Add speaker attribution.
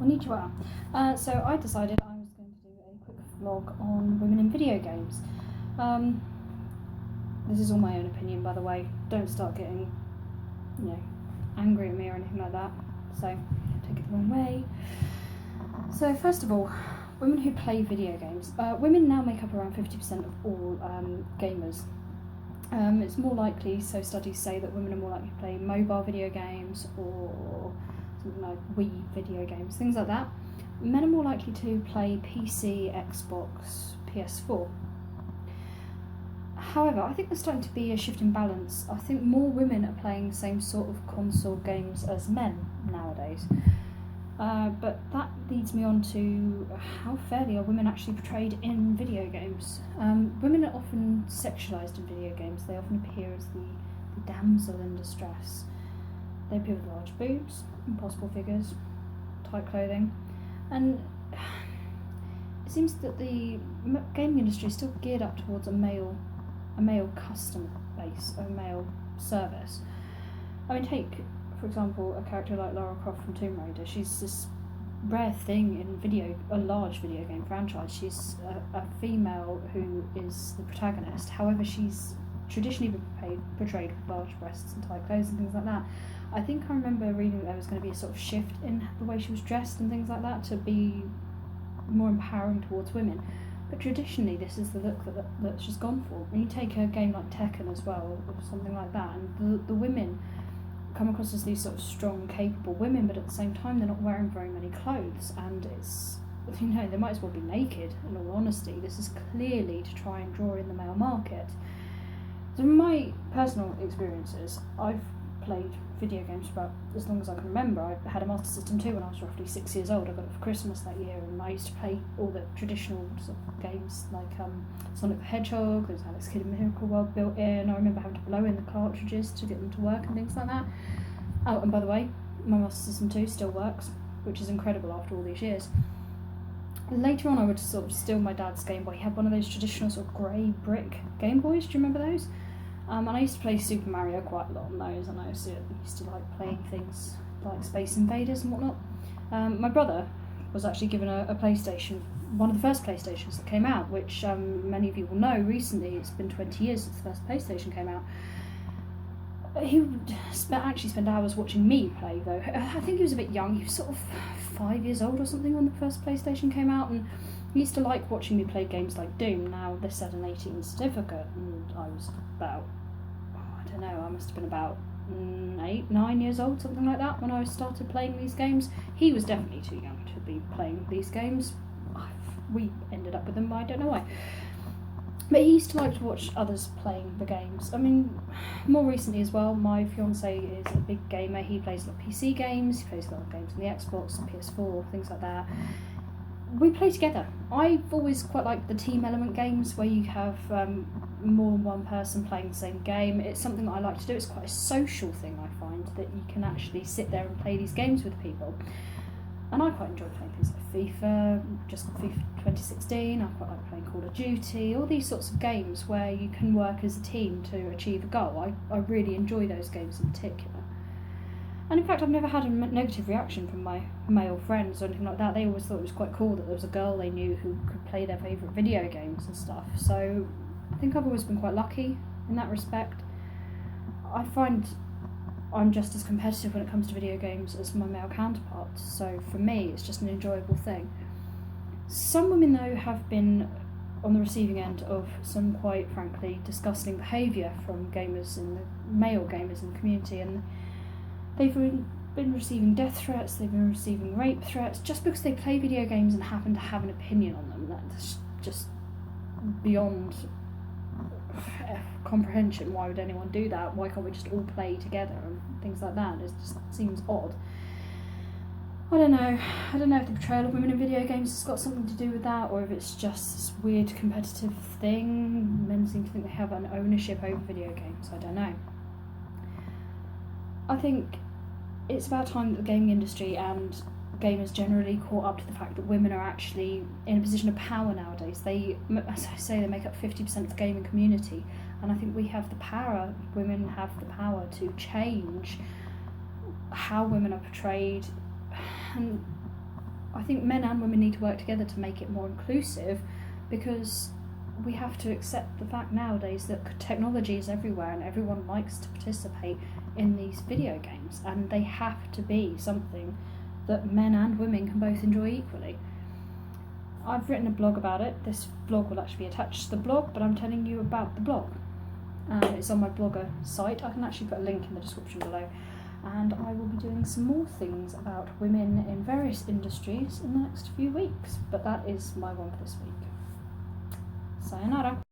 Speaker 1: Konnichiwa. So I decided I was going to do a quick vlog on women in video games. This is all my own opinion, by the way. Don't start getting, angry at me or anything like that. So take it the wrong way. So first of all, women who play video games. Women now make up around 50% of all gamers. It's more likely, so studies say that women are more likely to play mobile video games or something like Wii video games, things like that. Men are more likely to play PC, Xbox, PS4. However, I think there's starting to be a shift in balance. I think more women are playing the same sort of console games as men nowadays. But that leads me on to how fairly are women actually portrayed in video games. Women are often sexualised in video games. They often appear as the damsel in distress. They appear with large boobs, impossible figures, tight clothing, and it seems that the gaming industry is still geared up towards a male customer base, a male service. I mean, take, for example, a character like Lara Croft from Tomb Raider. She's this rare thing in a large video game franchise. She's a female who is the protagonist. However, she's traditionally been portrayed with large breasts and tight clothes and things like that. I think I remember reading that there was going to be a sort of shift in the way she was dressed and things like that to be more empowering towards women. But traditionally, this is the look that she's gone for. When you take a game like Tekken as well, or something like that, and the women come across as these sort of strong, capable women, but at the same time they're not wearing very many clothes, and it's, they might as well be naked, in all honesty. This is clearly to try and draw in the male market. So in my personal experiences, I've played video games for about as long as I can remember. I had a Master System 2 when I was roughly 6 years old. I got it for Christmas that year, and I used to play all the traditional sort of games like Sonic the Hedgehog. There was Alex Kidd and Miracle World built in. I remember having to blow in the cartridges to get them to work and things like that. Oh, and by the way, my Master System 2 still works, which is incredible after all these years. Later on, I would sort of steal my dad's Game Boy. He had one of those traditional sort of grey brick Game Boys. Do you remember those? And I used to play Super Mario quite a lot on those, and I used to like playing things like Space Invaders and whatnot. My brother was actually given a PlayStation, one of the first PlayStations that came out, which many of you will know recently. It's been 20 years since the first PlayStation came out. He would actually spend hours watching me play, though. I think he was a bit young. He was sort of 5 years old or something when the first PlayStation came out, and he used to like watching me play games like Doom. Now, this had an 18 certificate, and I was about, I must have been about 8, 9 years old, something like that, when I started playing these games. He was definitely too young to be playing these games. We ended up with them, I don't know why. But he used to like to watch others playing the games. I mean, more recently as well, my fiancé is a big gamer. He plays a lot of PC games, he plays a lot of games on the Xbox, PS4, things like that. We play together. I've always quite liked the team element games where you have more than one person playing the same game. It's something that I like to do. It's quite a social thing, I find, that you can actually sit there and play these games with people. And I quite enjoy playing things like FIFA, just got FIFA 2016, I quite like playing Call of Duty, all these sorts of games where you can work as a team to achieve a goal. I really enjoy those games in particular. And in fact, I've never had a negative reaction from my male friends or anything like that. They always thought it was quite cool that there was a girl they knew who could play their favourite video games and stuff. So I think I've always been quite lucky in that respect. I find I'm just as competitive when it comes to video games as my male counterparts, so for me it's just an enjoyable thing. Some women, though, have been on the receiving end of some quite frankly disgusting behaviour from male gamers in the community, and they've been receiving death threats, they've been receiving rape threats, just because they play video games and happen to have an opinion on them. That's just beyond comprehension. Why would anyone do that? Why can't we just all play together and things like that? It just seems odd. I don't know if the portrayal of women in video games has got something to do with that, or if it's just this weird competitive thing. Men seem to think they have an ownership over video games. I don't know. I think it's about time that the gaming industry and gamers generally caught up to the fact that women are actually in a position of power nowadays. They, as I say, they make up 50% of the gaming community, and I think we have the power, women have the power to change how women are portrayed. And I think men and women need to work together to make it more inclusive, because we have to accept the fact nowadays that technology is everywhere and everyone likes to participate in these video games, and they have to be something that men and women can both enjoy equally. I've written a blog about it. This blog will actually be attached to the blog, but I'm telling you about the blog. It's on my Blogger site. I can actually put a link in the description below. And I will be doing some more things about women in various industries in the next few weeks. But that is my one for this week. Sayonara.